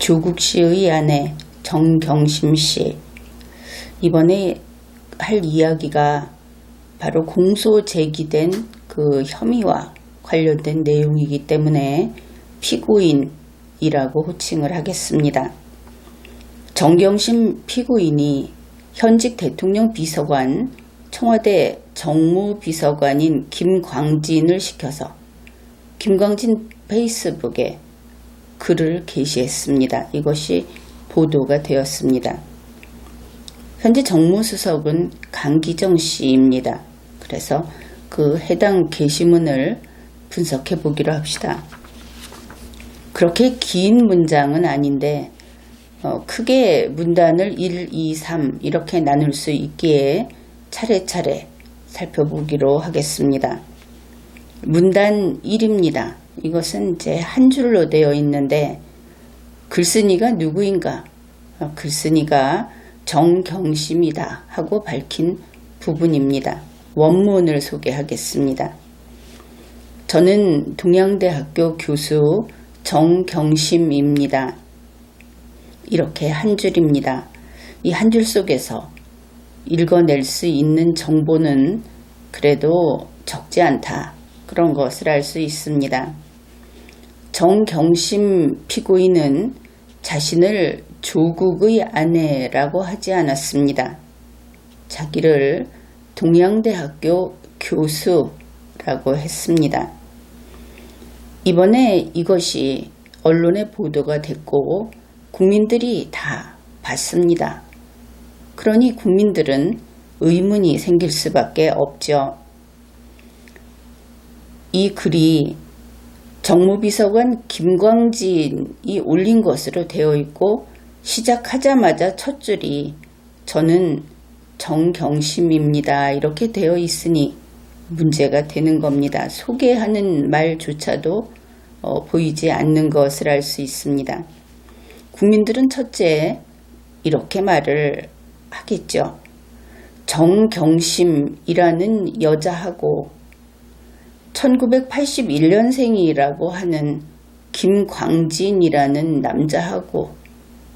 조국 씨의 아내 정경심 씨. 이번에 할 이야기가 바로 공소 제기된 그 혐의와 관련된 내용이기 때문에 피고인이라고 호칭을 하겠습니다. 정경심 피고인이 현직 대통령 비서관, 청와대 정무비서관인 김광진을 시켜서 김광진 페이스북에 글을 게시했습니다. 이것이 보도가 되었습니다. 현재 정무수석은 강기정 씨입니다. 그래서 그 해당 게시문을 분석해 보기로 합시다. 그렇게 긴 문장은 아닌데 크게 문단을 1, 2, 3 이렇게 나눌 수 있기에 차례차례 살펴보기로 하겠습니다. 문단 1입니다. 이것은 이제 한 줄로 되어 있는데 글쓴이가 누구인가? 글쓴이가 정경심이다 하고 밝힌 부분입니다. 원문을 소개하겠습니다. 저는 동양대학교 교수 정경심입니다. 이렇게 한 줄입니다. 이 한 줄 속에서 읽어낼 수 있는 정보는 그래도 적지 않다. 그런 것을 알 수 있습니다. 정경심 피고인은 자신을 조국의 아내라고 하지 않았습니다. 자기를 동양대학교 교수라고 했습니다. 이번에 이것이 언론에 보도가 됐고 국민들이 다 봤습니다. 그러니 국민들은 의문이 생길 수밖에 없죠. 이 글이 정무비서관 김광진이 올린 것으로 되어 있고 시작하자마자 첫 줄이 저는 정경심입니다. 이렇게 되어 있으니 문제가 되는 겁니다. 소개하는 말조차도 보이지 않는 것을 알 수 있습니다. 국민들은 첫째 이렇게 말을 하겠죠. 정경심이라는 여자하고 1981년생이라고 하는 김광진이라는 남자하고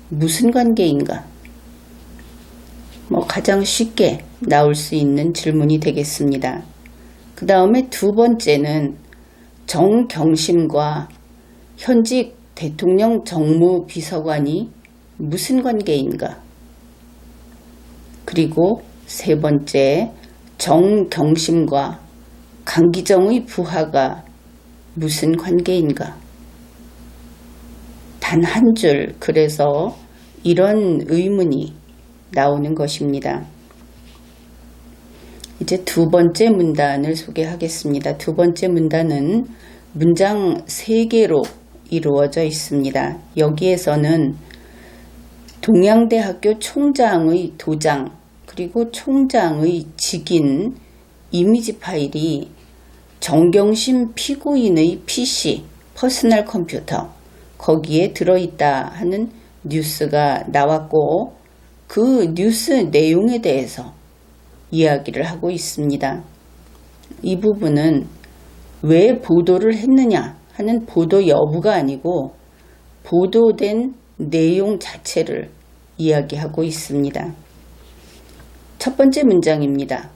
무슨 관계인가? 가장 쉽게 나올 수 있는 질문이 되겠습니다. 그 다음에 두 번째는 정경심과 현직 대통령 정무비서관이 무슨 관계인가? 그리고 세 번째, 정경심과 강기정의 부하가 무슨 관계인가? 단 한 줄, 그래서 이런 의문이 나오는 것입니다. 이제 두 번째 문단을 소개하겠습니다. 두 번째 문단은 문장 3개로 이루어져 있습니다. 여기에서는 동양대학교 총장의 도장 그리고 총장의 직인 이미지 파일이 정경심 피고인의 PC, 퍼스널 컴퓨터 거기에 들어있다 하는 뉴스가 나왔고 그 뉴스 내용에 대해서 이야기를 하고 있습니다. 이 부분은 왜 보도를 했느냐 하는 보도 여부가 아니고 보도된 내용 자체를 이야기하고 있습니다. 첫 번째 문장입니다.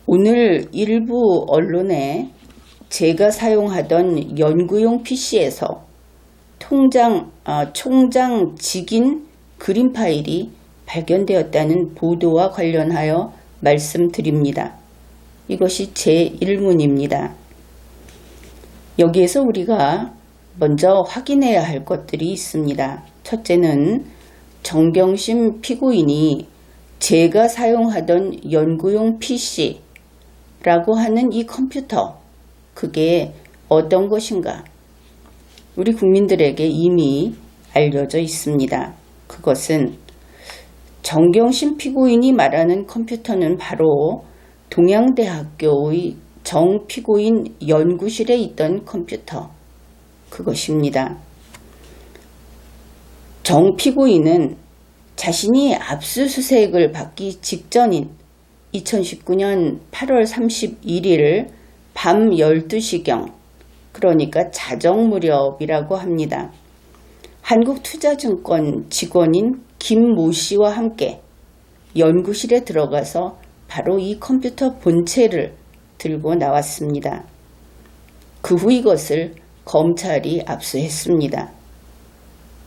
오늘 일부 언론에 제가 사용하던 연구용 PC에서 총장 직인 그림 파일이 발견되었다는 보도와 관련하여 말씀드립니다. 이것이 제1문입니다. 여기에서 우리가 먼저 확인해야 할 것들이 있습니다. 첫째는 정경심 피고인이 제가 사용하던 연구용 PC라고 하는 이 컴퓨터, 그게 어떤 것인가? 우리 국민들에게 이미 알려져 있습니다. 그것은 정경심 피고인이 말하는 컴퓨터는 바로 동양대학교의 정 피고인 연구실에 있던 컴퓨터, 그것입니다. 정 피고인은 자신이 압수수색을 받기 직전인 2019년 8월 31일 밤 12시경, 그러니까 자정 무렵이라고 합니다. 한국투자증권 직원인 김모 씨와 함께 연구실에 들어가서 바로 이 컴퓨터 본체를 들고 나왔습니다. 그 후 이것을 검찰이 압수했습니다.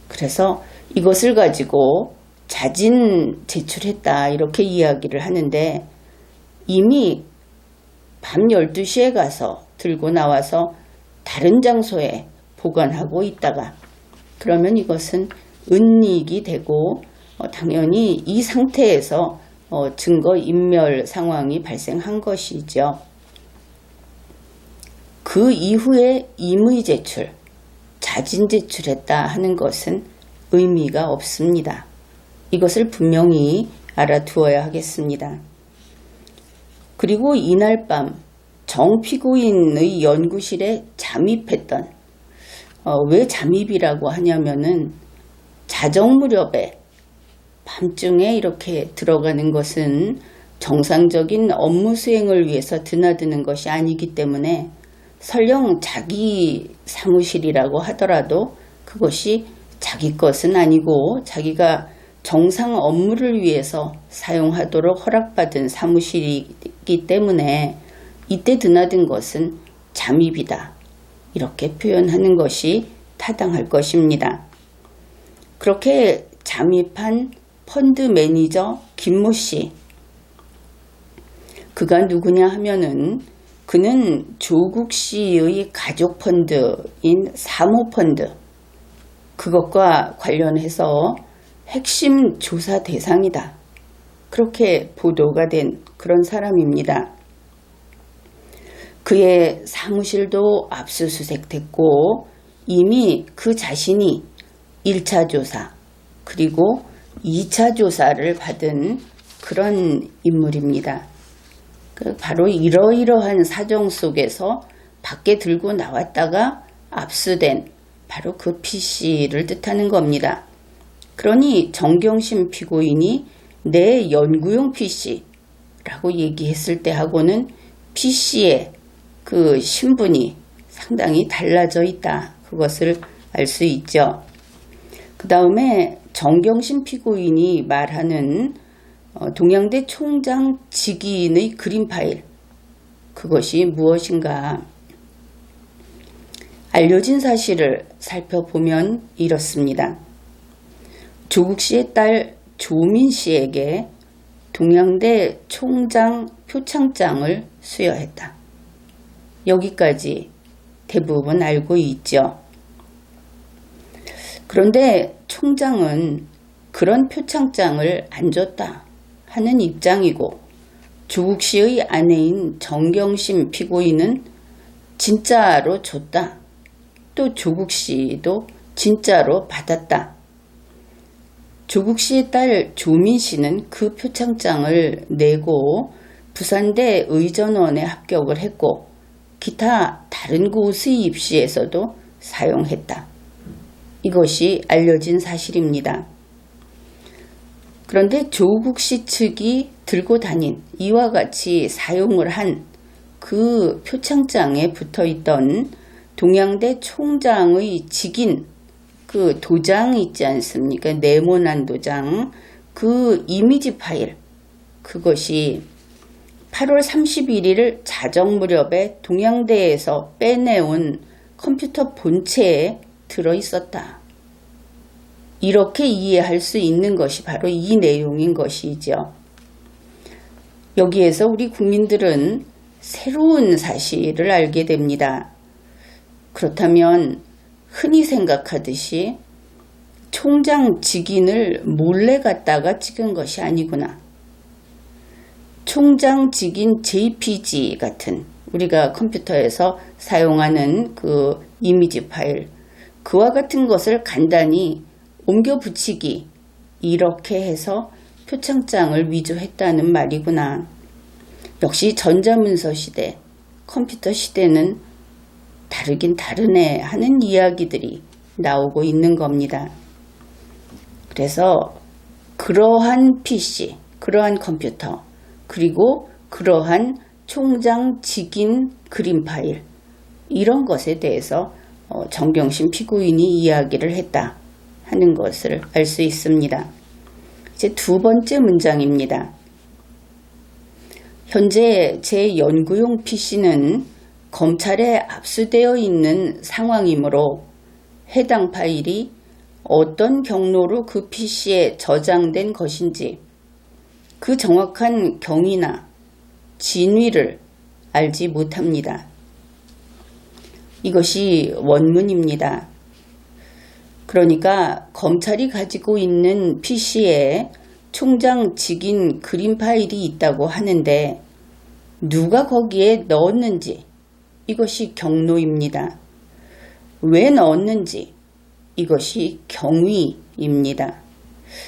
그래서 이것을 가지고 자진 제출했다 이렇게 이야기를 하는데 이미 밤 12시에 가서 들고 나와서 다른 장소에 보관하고 있다가 그러면 이것은 은닉이 되고 당연히 이 상태에서 증거인멸 상황이 발생한 것이죠. 그 이후에 임의 제출, 자진 제출했다 하는 것은 의미가 없습니다. 이것을 분명히 알아두어야 하겠습니다. 그리고 이날 밤 정 피고인의 연구실에 잠입했던 왜 잠입이라고 하냐면은 자정 무렵에 밤중에 이렇게 들어가는 것은 정상적인 업무 수행을 위해서 드나드는 것이 아니기 때문에 설령 자기 사무실이라고 하더라도 그것이 자기 것은 아니고 자기가 정상 업무를 위해서 사용하도록 허락받은 사무실이기 때문에 이때 드나든 것은 잠입이다. 이렇게 표현하는 것이 타당할 것입니다. 그렇게 잠입한 펀드 매니저 김모 씨. 그가 누구냐 하면은 그는 조국 씨의 가족 펀드인 사모펀드 그것과 관련해서 핵심 조사 대상이다. 그렇게 보도가 된 그런 사람입니다. 그의 사무실도 압수수색됐고 이미 그 자신이 1차 조사 그리고 2차 조사를 받은 그런 인물입니다. 바로 이러이러한 사정 속에서 밖에 들고 나왔다가 압수된 바로 그 PC를 뜻하는 겁니다. 그러니 정경심 피고인이 내 연구용 PC라고 얘기했을 때하고는 PC의 그 신분이 상당히 달라져 있다. 그것을 알 수 있죠. 그 다음에 정경심 피고인이 말하는 동양대 총장 직인의 그림 파일 그것이 무엇인가? 알려진 사실을 살펴보면 이렇습니다. 조국 씨의 딸 조민 씨에게 동양대 총장 표창장을 수여했다. 여기까지 대부분 알고 있죠. 그런데 총장은 그런 표창장을 안 줬다 하는 입장이고 조국 씨의 아내인 정경심 피고인은 진짜로 줬다. 또 조국 씨도 진짜로 받았다. 조국 씨의 딸 조민 씨는 그 표창장을 내고 부산대 의전원에 합격을 했고 기타 다른 곳의 입시에서도 사용했다. 이것이 알려진 사실입니다. 그런데 조국 씨 측이 들고 다닌 이와 같이 사용을 한 그 표창장에 붙어있던 동양대 총장의 직인 그 도장 있지 않습니까? 네모난 도장, 그 이미지 파일, 그것이 8월 31일 자정 무렵에 동양대에서 빼내온 컴퓨터 본체에 들어있었다. 이렇게 이해할 수 있는 것이 바로 이 내용인 것이죠. 여기에서 우리 국민들은 새로운 사실을 알게 됩니다. 그렇다면 흔히 생각하듯이 총장 직인을 몰래 갖다가 찍은 것이 아니구나. 총장 직인 JPG 같은 우리가 컴퓨터에서 사용하는 그 이미지 파일 그와 같은 것을 간단히 옮겨 붙이기 이렇게 해서 표창장을 위조했다는 말이구나. 역시 전자문서 시대, 컴퓨터 시대는 다르긴 다르네 하는 이야기들이 나오고 있는 겁니다. 그래서 그러한 PC, 그러한 컴퓨터, 그리고 그러한 총장 직인 그림 파일 이런 것에 대해서 정경심 피고인이 이야기를 했다. 하는 것을 알 수 있습니다. 이제 두 번째 문장입니다. 현재 제 연구용 PC는 검찰에 압수되어 있는 상황이므로 해당 파일이 어떤 경로로 그 PC에 저장된 것인지 그 정확한 경위나 진위를 알지 못합니다. 이것이 원문입니다. 그러니까 검찰이 가지고 있는 PC에 총장 직인 그림 파일이 있다고 하는데 누가 거기에 넣었는지 이것이 경로입니다. 왜 넣었는지 이것이 경위입니다.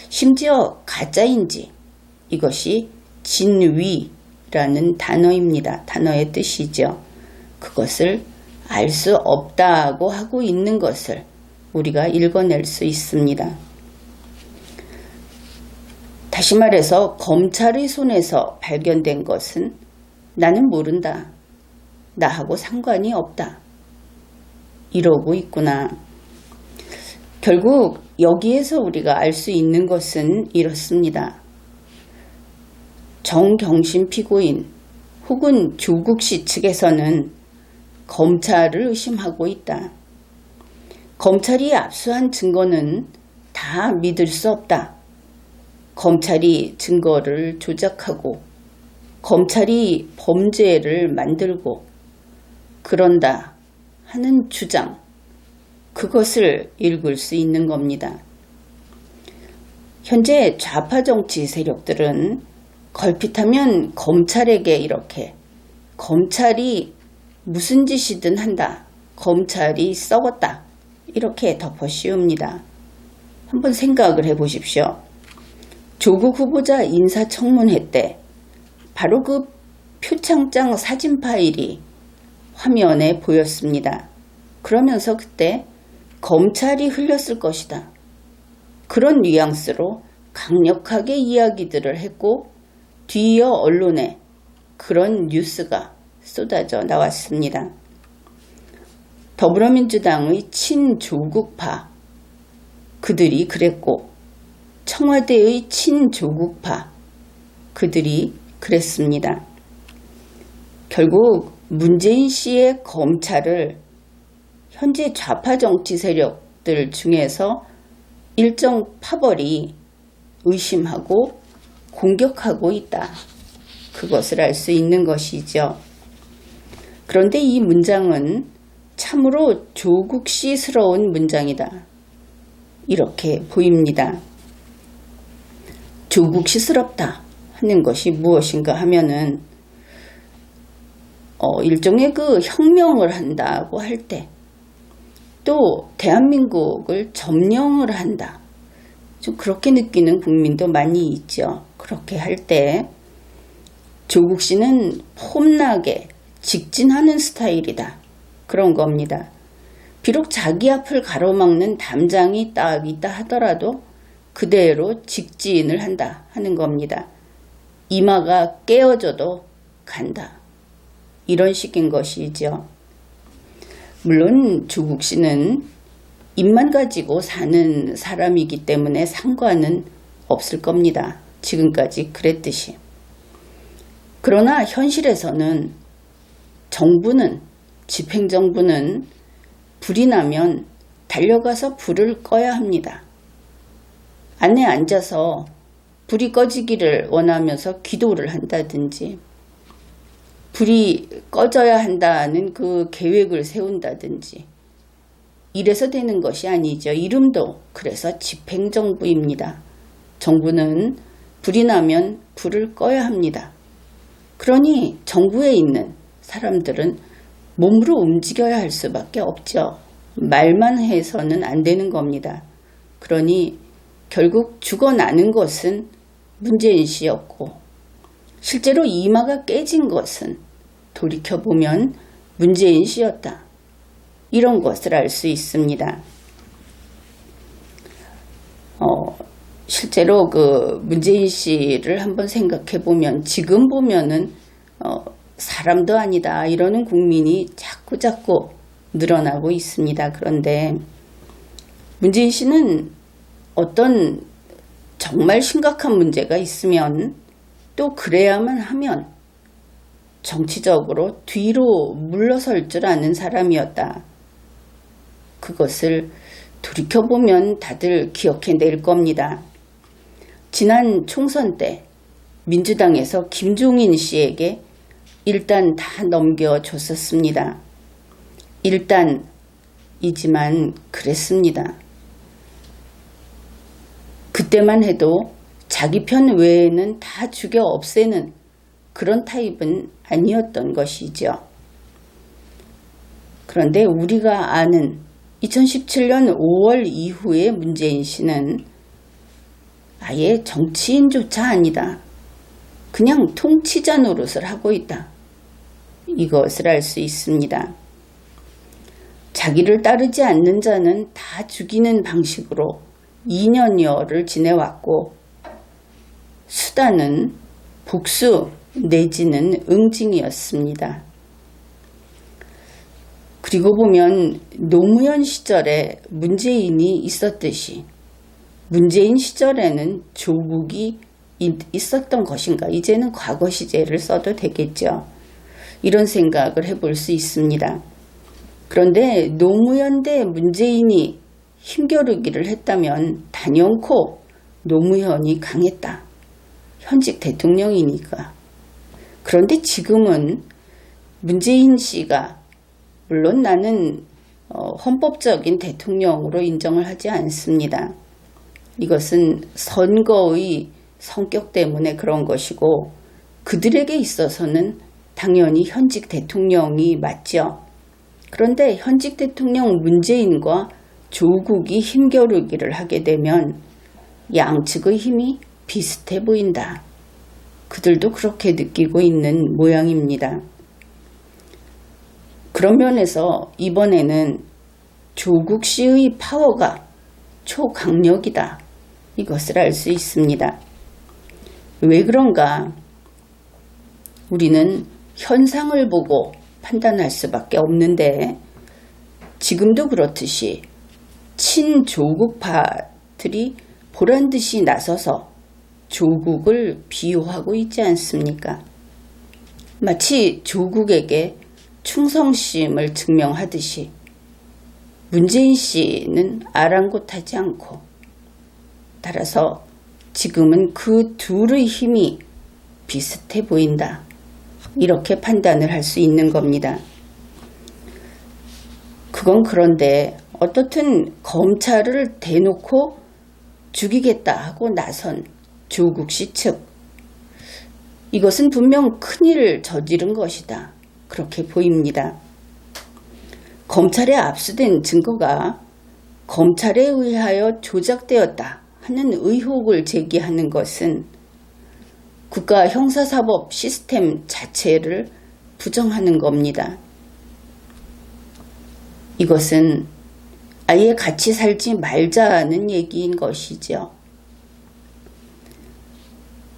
심지어 가짜인지 이것이 진위라는 단어입니다. 단어의 뜻이죠. 그것을 알 수 없다고 하고 있는 것을 우리가 읽어낼 수 있습니다. 다시 말해서 검찰의 손에서 발견된 것은 나는 모른다. 나하고 상관이 없다. 이러고 있구나. 결국 여기에서 우리가 알 수 있는 것은 이렇습니다. 정경심 피고인 혹은 조국 씨 측에서는 검찰을 의심하고 있다. 검찰이 압수한 증거는 다 믿을 수 없다. 검찰이 증거를 조작하고 검찰이 범죄를 만들고 그런다 하는 주장, 그것을 읽을 수 있는 겁니다. 현재 좌파 정치 세력들은 걸핏하면 검찰에게 이렇게 검찰이 무슨 짓이든 한다, 검찰이 썩었다 이렇게 덮어 씌웁니다. 한번 생각을 해보십시오. 조국 후보자 인사청문회 때 바로 그 표창장 사진 파일이 화면에 보였습니다. 그러면서 그때 검찰이 흘렸을 것이다. 그런 뉘앙스로 강력하게 이야기들을 했고 뒤이어 언론에 그런 뉴스가 쏟아져 나왔습니다. 더불어민주당의 친조국파 그들이 그랬고 청와대의 친조국파 그들이 그랬습니다. 결국 문재인 씨의 검찰을 현재 좌파 정치 세력들 중에서 일정 파벌이 의심하고 공격하고 있다. 그것을 알 수 있는 것이죠. 그런데 이 문장은 참으로 조국 씨스러운 문장이다. 이렇게 보입니다. 조국 씨스럽다 하는 것이 무엇인가 하면은 일종의 그 혁명을 한다고 할 때 또 대한민국을 점령을 한다. 좀 그렇게 느끼는 국민도 많이 있죠. 그렇게 할 때 조국 씨는 폼나게 직진하는 스타일이다. 그런 겁니다. 비록 자기 앞을 가로막는 담장이 딱 있다 하더라도 그대로 직진을 한다 하는 겁니다. 이마가 깨어져도 간다. 이런 식인 것이죠. 물론 조국 씨는 입만 가지고 사는 사람이기 때문에 상관은 없을 겁니다. 지금까지 그랬듯이. 그러나 현실에서는 정부는, 집행정부는 불이 나면 달려가서 불을 꺼야 합니다. 안에 앉아서 불이 꺼지기를 원하면서 기도를 한다든지 불이 꺼져야 한다는 그 계획을 세운다든지 이래서 되는 것이 아니죠. 이름도 그래서 집행정부입니다. 정부는 불이 나면 불을 꺼야 합니다. 그러니 정부에 있는 사람들은 몸으로 움직여야 할 수밖에 없죠. 말만 해서는 안 되는 겁니다. 그러니 결국 죽어나는 것은 문재인 씨였고 실제로 이마가 깨진 것은 돌이켜보면 문재인 씨였다. 이런 것을 알 수 있습니다. 실제로 그 문재인 씨를 한번 생각해 보면 지금 보면은 사람도 아니다 이러는 국민이 자꾸 늘어나고 있습니다. 그런데 문재인 씨는 어떤 정말 심각한 문제가 있으면 또 그래야만 하면 정치적으로 뒤로 물러설 줄 아는 사람이었다. 그것을 돌이켜보면 다들 기억해낼 겁니다. 지난 총선 때 민주당에서 김종인 씨에게 일단 다 넘겨줬었습니다. 일단이지만 그랬습니다. 그때만 해도 자기 편 외에는 다 죽여 없애는 그런 타입은 아니었던 것이죠. 그런데 우리가 아는 2017년 5월 이후의 문재인 씨는 아예 정치인조차 아니다. 그냥 통치자 노릇을 하고 있다. 이것을 알 수 있습니다. 자기를 따르지 않는 자는 다 죽이는 방식으로 2년여를 지내왔고 수단은 복수 내지는 응징이었습니다. 그리고 보면 노무현 시절에 문재인이 있었듯이 문재인 시절에는 조국이 있었던 것인가? 이제는 과거 시제를 써도 되겠죠. 이런 생각을 해볼 수 있습니다. 그런데 노무현 대 문재인이 힘겨루기를 했다면 단연코 노무현이 강했다. 현직 대통령이니까. 그런데 지금은 문재인 씨가 물론 나는 헌법적인 대통령으로 인정을 하지 않습니다. 이것은 선거의 성격 때문에 그런 것이고 그들에게 있어서는 당연히 현직 대통령이 맞죠. 그런데 현직 대통령 문재인과 조국이 힘겨루기를 하게 되면 양측의 힘이 비슷해 보인다. 그들도 그렇게 느끼고 있는 모양입니다. 그런 면에서 이번에는 조국 씨의 파워가 초강력이다. 이것을 알 수 있습니다. 왜 그런가? 우리는 현상을 보고 판단할 수밖에 없는데 지금도 그렇듯이 친조국파들이 보란듯이 나서서 조국을 비호하고 있지 않습니까? 마치 조국에게 충성심을 증명하듯이 문재인 씨는 아랑곳하지 않고 따라서 지금은 그 둘의 힘이 비슷해 보인다. 이렇게 판단을 할 수 있는 겁니다. 그건 그런데 어떻든 검찰을 대놓고 죽이겠다 하고 나선 조국 씨 측, 이것은 분명 큰일을 저지른 것이다. 그렇게 보입니다. 검찰에 압수된 증거가 검찰에 의하여 조작되었다 하는 의혹을 제기하는 것은 국가 형사사법 시스템 자체를 부정하는 겁니다. 이것은 아예 같이 살지 말자는 얘기인 것이죠.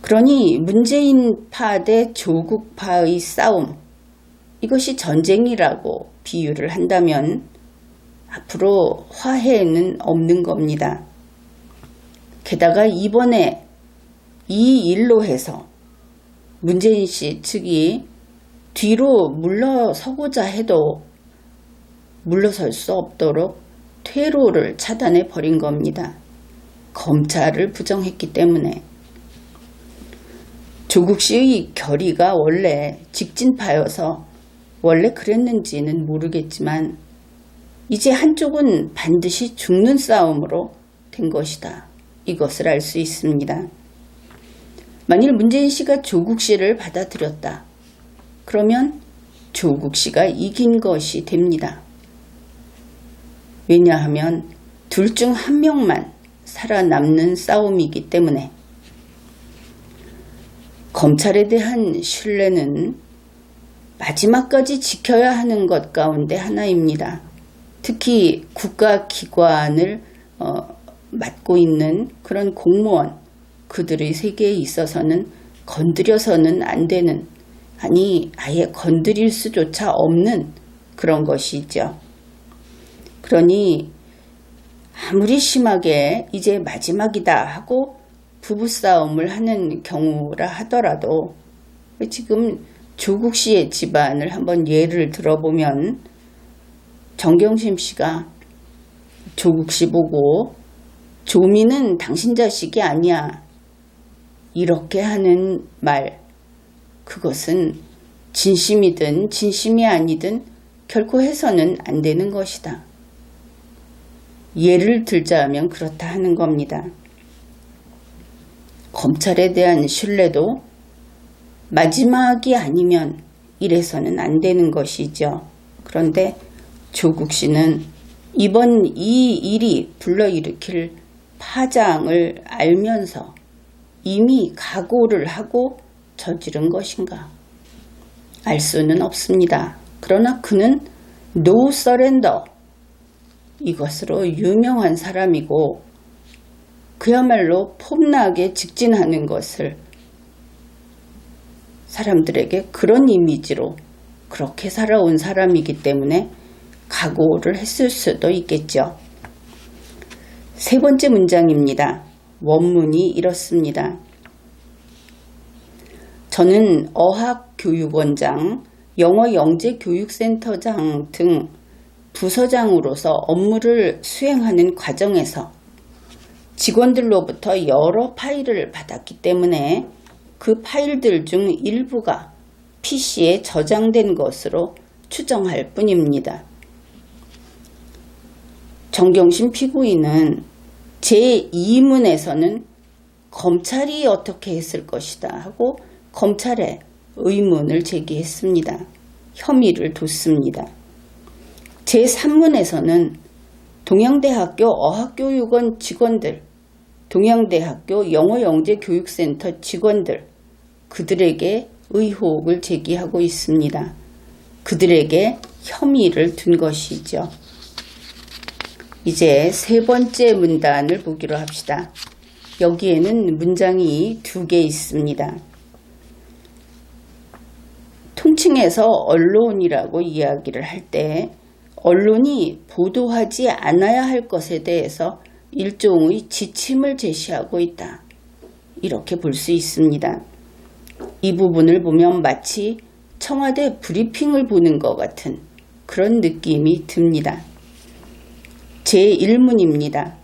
그러니 문재인파 대 조국파의 싸움, 이것이 전쟁이라고 비유를 한다면 앞으로 화해는 없는 겁니다. 게다가 이번에 이 일로 해서 문재인 씨 측이 뒤로 물러서고자 해도 물러설 수 없도록 퇴로를 차단해 버린 겁니다. 검찰을 부정했기 때문에. 조국 씨의 결의가 원래 직진파여서 원래 그랬는지는 모르겠지만 이제 한쪽은 반드시 죽는 싸움으로 된 것이다. 이것을 알 수 있습니다. 만일 문재인 씨가 조국 씨를 받아들였다. 그러면 조국 씨가 이긴 것이 됩니다. 왜냐하면 둘 중 한 명만 살아남는 싸움이기 때문에. 검찰에 대한 신뢰는 마지막까지 지켜야 하는 것 가운데 하나입니다. 특히 국가기관을 맡고 있는 그런 공무원, 그들의 세계에 있어서는 건드려서는 안 되는, 아니 아예 건드릴 수조차 없는 그런 것이죠. 그러니 아무리 심하게 이제 마지막이다 하고 부부싸움을 하는 경우라 하더라도 지금 조국 씨의 집안을 한번 예를 들어보면 정경심 씨가 조국 씨 보고 조미는 당신 자식이 아니야 이렇게 하는 말, 그것은 진심이든 진심이 아니든 결코 해서는 안 되는 것이다. 예를 들자면 그렇다 하는 겁니다. 검찰에 대한 신뢰도 마지막이 아니면 이래서는 안 되는 것이죠. 그런데 조국 씨는 이번 이 일이 불러일으킬 파장을 알면서 이미 각오를 하고 저지른 것인가? 알 수는 없습니다. 그러나 그는 No Surrender 이것으로 유명한 사람이고 그야말로 폼나게 직진하는 것을 사람들에게 그런 이미지로 그렇게 살아온 사람이기 때문에 각오를 했을 수도 있겠죠. 세 번째 문장입니다. 원문이 이렇습니다. 저는 어학교육원장, 영어영재교육센터장 등 부서장으로서 업무를 수행하는 과정에서 직원들로부터 여러 파일을 받았기 때문에 그 파일들 중 일부가 PC에 저장된 것으로 추정할 뿐입니다. 정경심 피고인은 제2문에서는 검찰이 어떻게 했을 것이다 하고 검찰에 의문을 제기했습니다. 혐의를 뒀습니다. 제3문에서는 동양대학교 어학교육원 직원들, 동양대학교 영어영재교육센터 직원들, 그들에게 의혹을 제기하고 있습니다. 그들에게 혐의를 둔 것이죠. 이제 세 번째 문단을 보기로 합시다. 여기에는 문장이 2개 있습니다. 통칭해서 언론이라고 이야기를 할 때 언론이 보도하지 않아야 할 것에 대해서 일종의 지침을 제시하고 있다. 이렇게 볼 수 있습니다. 이 부분을 보면 마치 청와대 브리핑을 보는 것 같은 그런 느낌이 듭니다. 제1문입니다.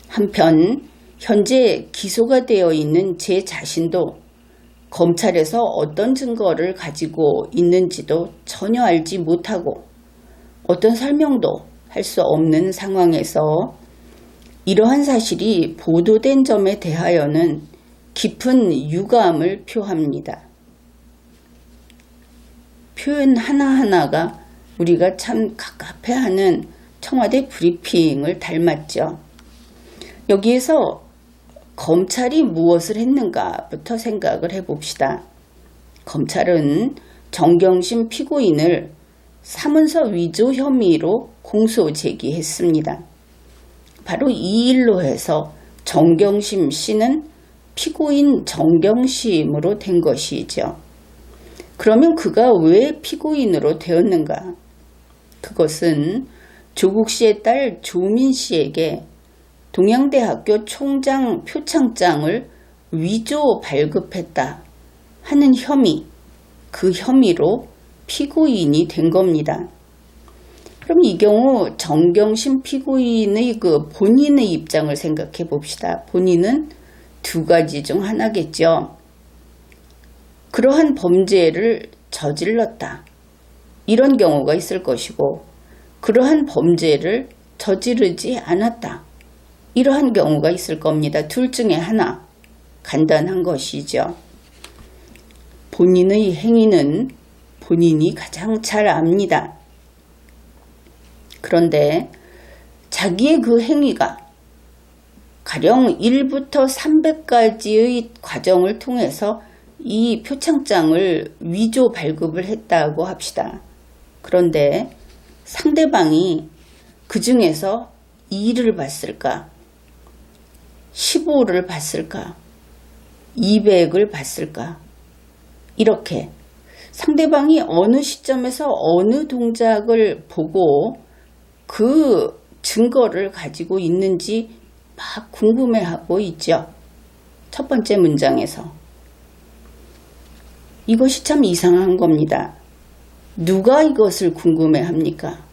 한편 현재 기소가 되어 있는 제 자신도 검찰에서 어떤 증거를 가지고 있는지도 전혀 알지 못하고 어떤 설명도 할 수 없는 상황에서 이러한 사실이 보도된 점에 대하여는 깊은 유감을 표합니다. 표현 하나하나가 우리가 참 갑갑해하는 청와대 브리핑을 닮았죠. 여기에서 검찰이 무엇을 했는가부터 생각을 해봅시다. 검찰은 정경심 피고인을 사문서 위조 혐의로 공소 제기했습니다. 바로 이 일로 해서 정경심 씨는 피고인 정경심으로 된 것이죠. 그러면 그가 왜 피고인으로 되었는가? 그것은 조국 씨의 딸 조민 씨에게 동양대학교 총장 표창장을 위조 발급했다 하는 혐의, 그 혐의로 피고인이 된 겁니다. 그럼 이 경우 정경심 피고인의 그 본인의 입장을 생각해 봅시다. 본인은 2가지 중 하나겠죠. 그러한 범죄를 저질렀다. 이런 경우가 있을 것이고 그러한 범죄를 저지르지 않았다. 이러한 경우가 있을 겁니다. 둘 중에 하나. 간단한 것이죠. 본인의 행위는 본인이 가장 잘 압니다. 그런데 자기의 그 행위가 가령 1부터 300까지의 과정을 통해서 이 표창장을 위조 발급을 했다고 합시다. 그런데 상대방이 그 중에서 2를 봤을까? 15를 봤을까? 200을 봤을까? 이렇게 상대방이 어느 시점에서 어느 동작을 보고 그 증거를 가지고 있는지 막 궁금해하고 있죠. 첫 번째 문장에서. 이것이 참 이상한 겁니다. 누가 이것을 궁금해합니까?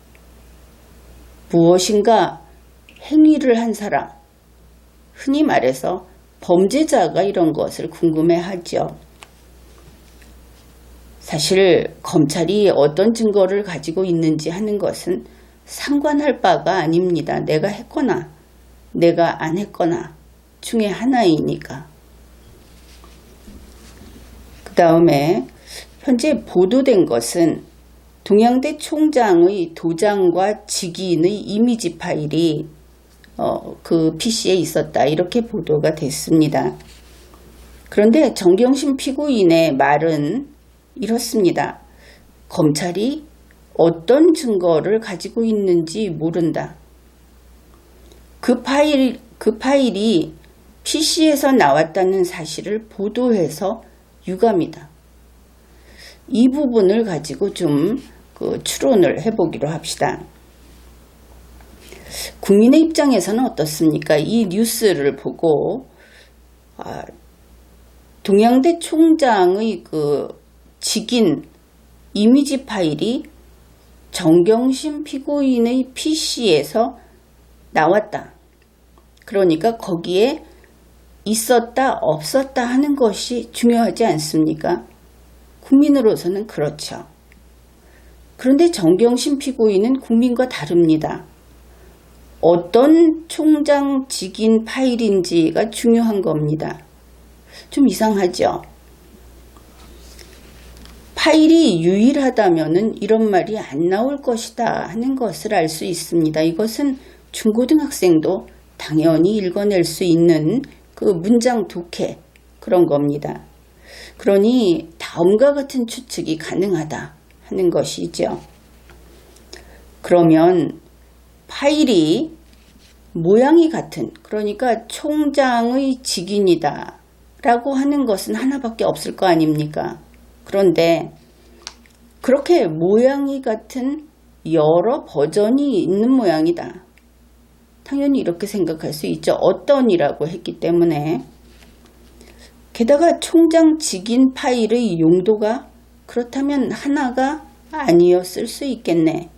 무엇인가 행위를 한 사람, 흔히 말해서 범죄자가 이런 것을 궁금해하죠. 사실 검찰이 어떤 증거를 가지고 있는지 하는 것은 상관할 바가 아닙니다. 내가 했거나 내가 안 했거나 중에 하나이니까. 그 다음에 현재 보도된 것은 동양대 총장의 도장과 직인의 이미지 파일이 그 PC에 있었다, 이렇게 보도가 됐습니다. 그런데 정경심 피고인의 말은 이렇습니다. 검찰이 어떤 증거를 가지고 있는지 모른다. 그 파일이 PC에서 나왔다는 사실을 보도해서 유감이다. 이 부분을 가지고 좀 추론을 해보기로 합시다. 국민의 입장에서는 어떻습니까? 이 뉴스를 보고 동양대 총장의 그 직인 이미지 파일이 정경심 피고인의 PC에서 나왔다. 그러니까 거기에 있었다 없었다 하는 것이 중요하지 않습니까? 국민으로서는 그렇죠. 그런데 정경심 피고인은 국민과 다릅니다. 어떤 총장 직인 파일인지가 중요한 겁니다. 좀 이상하죠? 파일이 유일하다면은 이런 말이 안 나올 것이다 하는 것을 알 수 있습니다. 이것은 중고등학생도 당연히 읽어낼 수 있는 그 문장 독해, 그런 겁니다. 그러니 다음과 같은 추측이 가능하다 하는 것이죠. 그러면 파일이 모양이 같은, 그러니까 총장의 직인이다 라고 하는 것은 하나밖에 없을 거 아닙니까? 그런데 그렇게 모양이 같은 여러 버전이 있는 모양이다. 당연히 이렇게 생각할 수 있죠. 어떤이라고 했기 때문에. 게다가 총장 직인 파일의 용도가 그렇다면 하나가 아니었을 수 있겠네.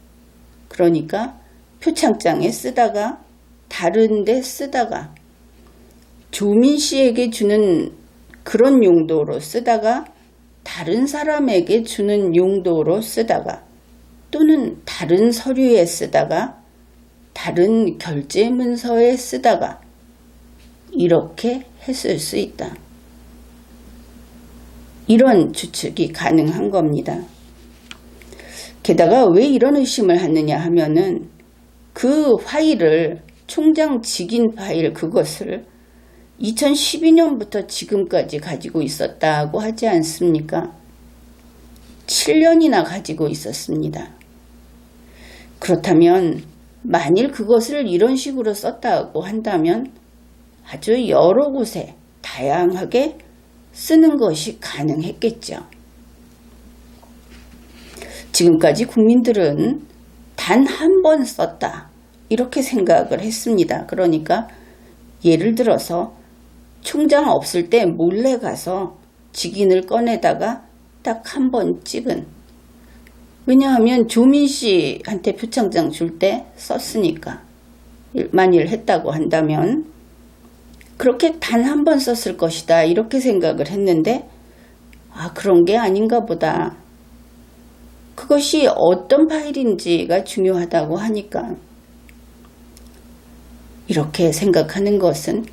그러니까 표창장에 쓰다가 다른 데 쓰다가 조민 씨에게 주는 그런 용도로 쓰다가 다른 사람에게 주는 용도로 쓰다가 또는 다른 서류에 쓰다가 다른 결제 문서에 쓰다가 이렇게 했을 수 있다. 이런 추측이 가능한 겁니다. 게다가 왜 이런 의심을 하느냐 하면은 그 파일을 총장 직인 파일 그것을 2012년부터 지금까지 가지고 있었다고 하지 않습니까? 7년이나 가지고 있었습니다. 그렇다면 만일 그것을 이런 식으로 썼다고 한다면 아주 여러 곳에 다양하게 쓰는 것이 가능했겠죠. 지금까지 국민들은 단 한 번 썼다 이렇게 생각을 했습니다. 그러니까 예를 들어서 총장 없을 때 몰래 가서 직인을 꺼내다가 딱 한 번 찍은, 왜냐하면 조민 씨한테 표창장 줄 때 썼으니까, 만일 했다고 한다면 그렇게 단 한 번 썼을 것이다 이렇게 생각을 했는데 그런 게 아닌가 보다. 그것이 어떤 파일인지가 중요하다고 하니까 이렇게 생각하는 것은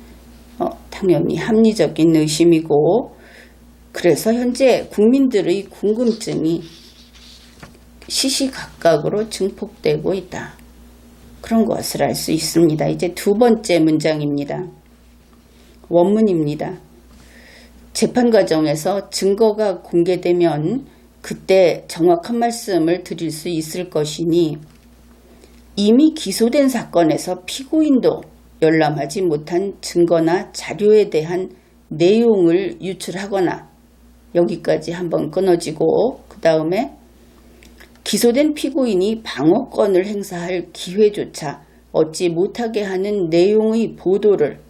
당연히 합리적인 의심이고, 그래서 현재 국민들의 궁금증이 시시각각으로 증폭되고 있다. 그런 것을 알 수 있습니다. 이제 두 번째 문장입니다. 원문입니다. 재판 과정에서 증거가 공개되면 그때 정확한 말씀을 드릴 수 있을 것이니 이미 기소된 사건에서 피고인도 열람하지 못한 증거나 자료에 대한 내용을 유출하거나, 여기까지 한번 끊어지고 그 다음에 기소된 피고인이 방어권을 행사할 기회조차 얻지 못하게 하는 내용의 보도를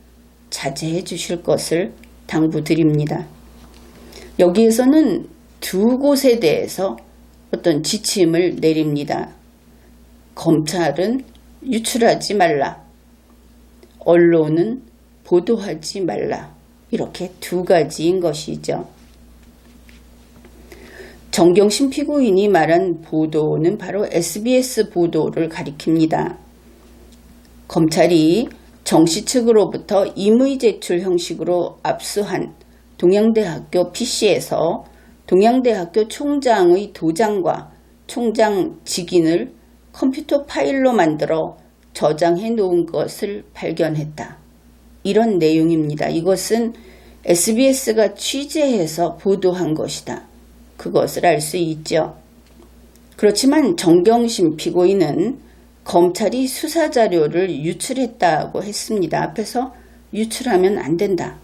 자제해 주실 것을 당부드립니다. 여기에서는 두 곳에 대해서 어떤 지침을 내립니다. 검찰은 유출하지 말라. 언론은 보도하지 말라. 이렇게 두 가지인 것이죠. 정경심 피고인이 말한 보도는 바로 SBS 보도를 가리킵니다. 검찰이 정씨 측으로부터 임의 제출 형식으로 압수한 동양대학교 PC에서 동양대학교 총장의 도장과 총장 직인을 컴퓨터 파일로 만들어 저장해 놓은 것을 발견했다. 이런 내용입니다. 이것은 SBS가 취재해서 보도한 것이다. 그것을 알 수 있죠. 그렇지만 정경심 피고인은 검찰이 수사자료를 유출했다고 했습니다. 앞에서 유출하면 안 된다.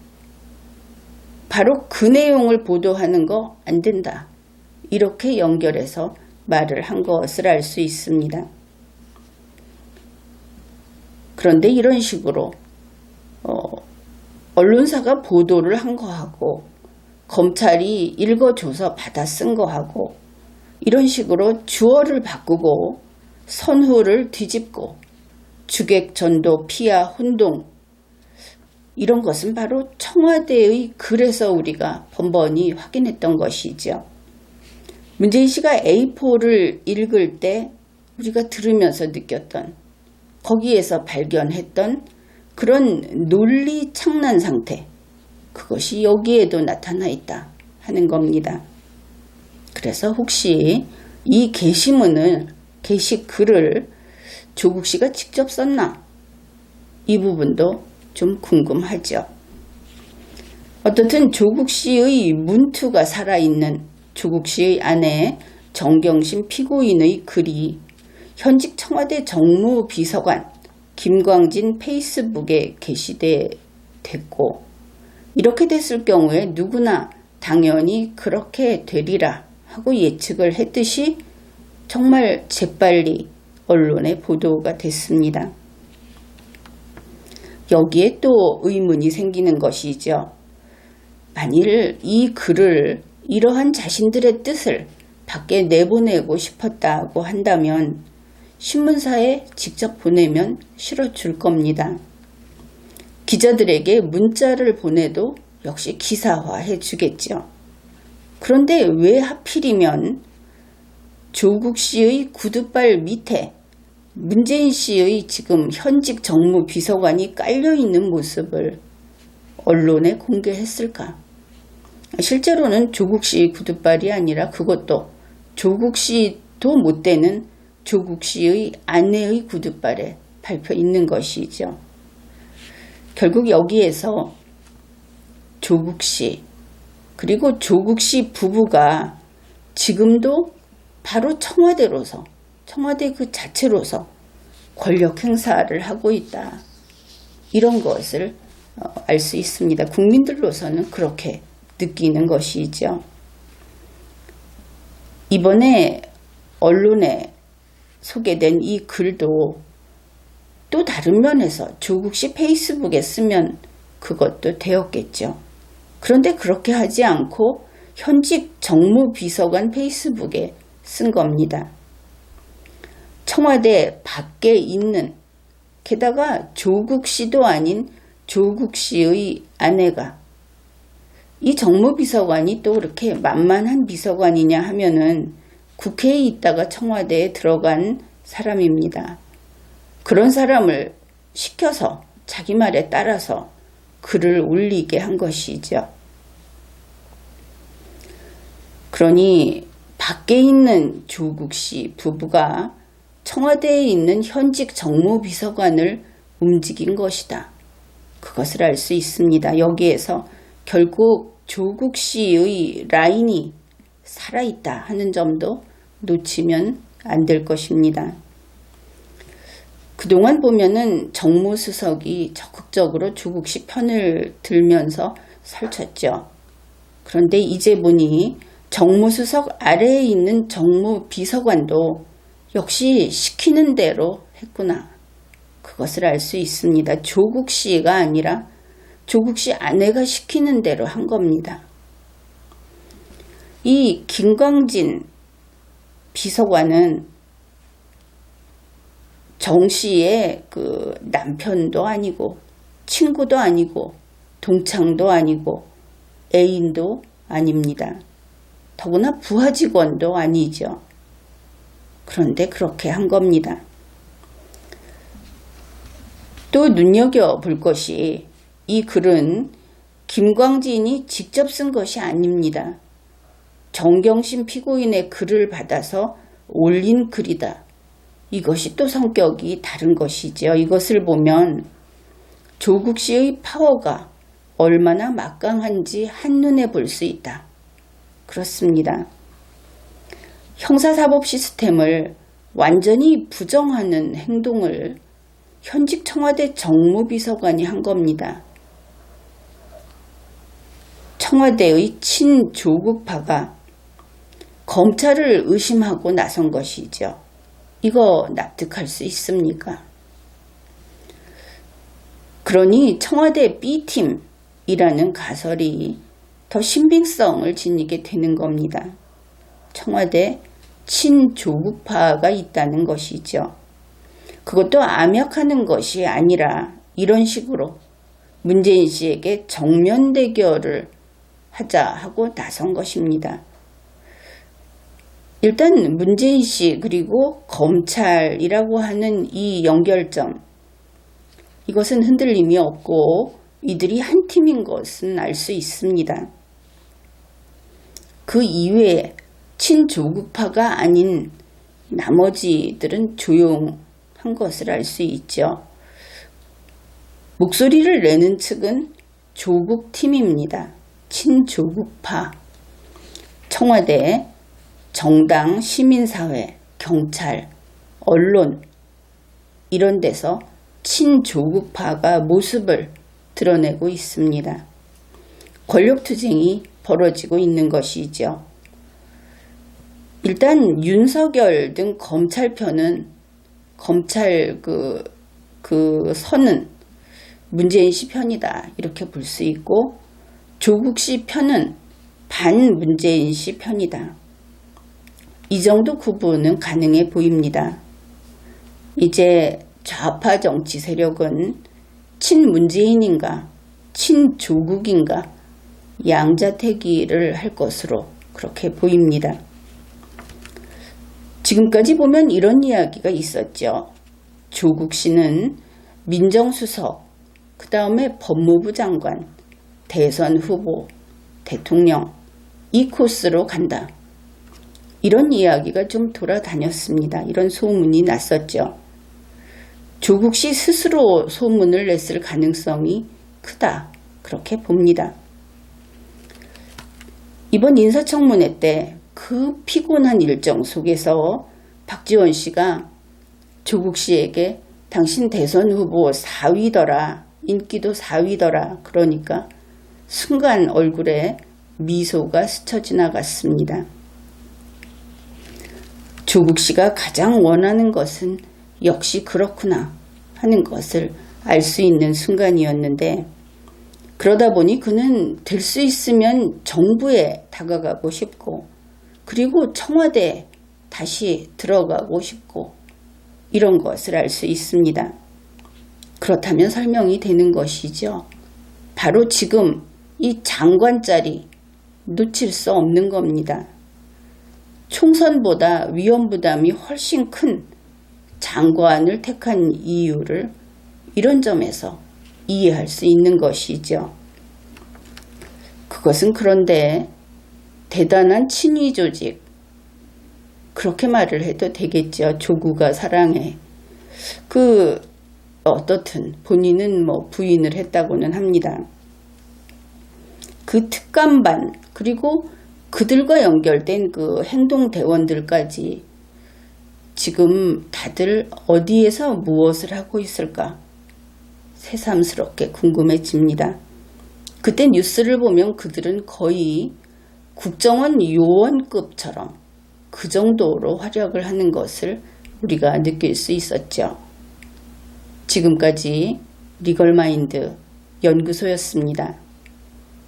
바로 그 내용을 보도하는 거 안 된다. 이렇게 연결해서 말을 한 것을 알 수 있습니다. 그런데 이런 식으로 언론사가 보도를 한 거하고 검찰이 읽어줘서 받아 쓴 거하고 이런 식으로 주어를 바꾸고 선후를 뒤집고 주객 전도 피하 혼동 이런 것은 바로 청와대의 글에서 우리가 번번이 확인했던 것이죠. 문재인 씨가 A4를 읽을 때 우리가 들으면서 느꼈던 거기에서 발견했던 그런 논리 창난 상태 그것이 여기에도 나타나 있다 하는 겁니다. 그래서 혹시 이 게시글을 조국 씨가 직접 썼나? 이 부분도 좀 궁금하죠. 어떻든 조국 씨의 문투가 살아있는 조국 씨의 아내 정경심 피고인의 글이 현직 청와대 정무비서관 김광진 페이스북에 게시됐고 이렇게 됐을 경우에 누구나 당연히 그렇게 되리라 하고 예측을 했듯이 정말 재빨리 언론에 보도가 됐습니다. 여기에 또 의문이 생기는 것이죠. 만일 이 글을 이러한 자신들의 뜻을 밖에 내보내고 싶었다고 한다면 신문사에 직접 보내면 실어줄 겁니다. 기자들에게 문자를 보내도 역시 기사화해 주겠죠. 그런데 왜 하필이면 조국 씨의 구두발 밑에 문재인 씨의 지금 현직 정무비서관이 깔려있는 모습을 언론에 공개했을까? 실제로는 조국 씨 구두발이 아니라 그것도 조국 씨도 못 되는 조국 씨의 아내의 구두발에 밟혀 있는 것이죠. 결국 여기에서 조국 씨 그리고 조국 씨 부부가 지금도 바로 청와대로서 청와대 그 자체로서 권력 행사를 하고 있다. 이런 것을 알 수 있습니다. 국민들로서는 그렇게 느끼는 것이죠. 이번에 언론에 소개된 이 글도 또 다른 면에서 조국 씨 페이스북에 쓰면 그것도 되었겠죠. 그런데 그렇게 하지 않고 현직 정무비서관 페이스북에 쓴 겁니다. 청와대 밖에 있는 게다가 조국 씨도 아닌 조국 씨의 아내가 이 정무비서관이 또 그렇게 만만한 비서관이냐 하면은 국회에 있다가 청와대에 들어간 사람입니다. 그런 사람을 시켜서 자기 말에 따라서 글을 올리게 한 것이죠. 그러니 밖에 있는 조국 씨 부부가 청와대에 있는 현직 정무비서관을 움직인 것이다. 그것을 알 수 있습니다. 여기에서 결국 조국 씨의 라인이 살아있다 하는 점도 놓치면 안 될 것입니다. 그동안 보면은 정무수석이 적극적으로 조국 씨 편을 들면서 설쳤죠. 그런데 이제 보니 정무수석 아래에 있는 정무비서관도 역시 시키는 대로 했구나. 그것을 알 수 있습니다. 조국 씨가 아니라 조국 씨 아내가 시키는 대로 한 겁니다. 이 김광진 비서관은 정 씨의 그 남편도 아니고 친구도 아니고 동창도 아니고 애인도 아닙니다. 더구나 부하 직원도 아니죠. 그런데 그렇게 한 겁니다. 또 눈여겨볼 것이 이 글은 김광진이 직접 쓴 것이 아닙니다. 정경심 피고인의 글을 받아서 올린 글이다. 이것이 또 성격이 다른 것이죠. 이것을 보면 조국 씨의 파워가 얼마나 막강한지 한눈에 볼 수 있다. 그렇습니다. 형사사법 시스템을 완전히 부정하는 행동을 현직 청와대 정무비서관이 한 겁니다. 청와대의 친조국파가 검찰을 의심하고 나선 것이죠. 이거 납득할 수 있습니까? 그러니 청와대 B팀이라는 가설이 더 신빙성을 지니게 되는 겁니다. 청와대 친조국파가 있다는 것이죠. 그것도 암약하는 것이 아니라 이런 식으로 문재인 씨에게 정면 대결을 하자 하고 나선 것입니다. 일단 문재인 씨 그리고 검찰이라고 하는 이 연결점, 이것은 흔들림이 없고 이들이 한 팀인 것은 알 수 있습니다. 그 이외에 친조국파가 아닌 나머지들은 조용한 것을 알 수 있죠. 목소리를 내는 측은 조국팀입니다. 친조국파, 청와대, 정당, 시민사회, 경찰, 언론 이런 데서 친조국파가 모습을 드러내고 있습니다. 권력투쟁이 벌어지고 있는 것이죠. 일단 윤석열 등 검찰 편은 검찰 그 선은 문재인 씨 편이다 이렇게 볼 수 있고 조국 씨 편은 반 문재인 씨 편이다. 이 정도 구분은 가능해 보입니다. 이제 좌파 정치 세력은 친문재인인가 친조국인가 양자택일을 할 것으로 그렇게 보입니다. 지금까지 보면 이런 이야기가 있었죠. 조국 씨는 민정수석, 그 다음에 법무부 장관, 대선 후보, 대통령 이 코스로 간다. 이런 이야기가 좀 돌아다녔습니다. 이런 소문이 났었죠. 조국 씨 스스로 소문을 냈을 가능성이 크다. 그렇게 봅니다. 이번 인사청문회 때 그 피곤한 일정 속에서 박지원 씨가 조국 씨에게 당신 대선 후보 4위더라. 인기도 4위더라. 그러니까 순간 얼굴에 미소가 스쳐 지나갔습니다. 조국 씨가 가장 원하는 것은 역시 그렇구나 하는 것을 알 수 있는 순간이었는데 그러다 보니 그는 될 수 있으면 정부에 다가가고 싶고 그리고 청와대에 다시 들어가고 싶고 이런 것을 알 수 있습니다. 그렇다면 설명이 되는 것이죠. 바로 지금 이 장관 자리 놓칠 수 없는 겁니다. 총선보다 위험 부담이 훨씬 큰 장관을 택한 이유를 이런 점에서 이해할 수 있는 것이죠. 그것은 그런데 대단한 친위 조직, 그렇게 말을 해도 되겠죠. 조국아 사랑해. 어떻든 본인은 부인을 했다고는 합니다. 그 특감반 그리고 그들과 연결된 그 행동대원들까지 지금 다들 어디에서 무엇을 하고 있을까 새삼스럽게 궁금해집니다. 그때 뉴스를 보면 그들은 거의 국정원 요원급처럼 그 정도로 활약을 하는 것을 우리가 느낄 수 있었죠. 지금까지 리걸마인드 연구소였습니다.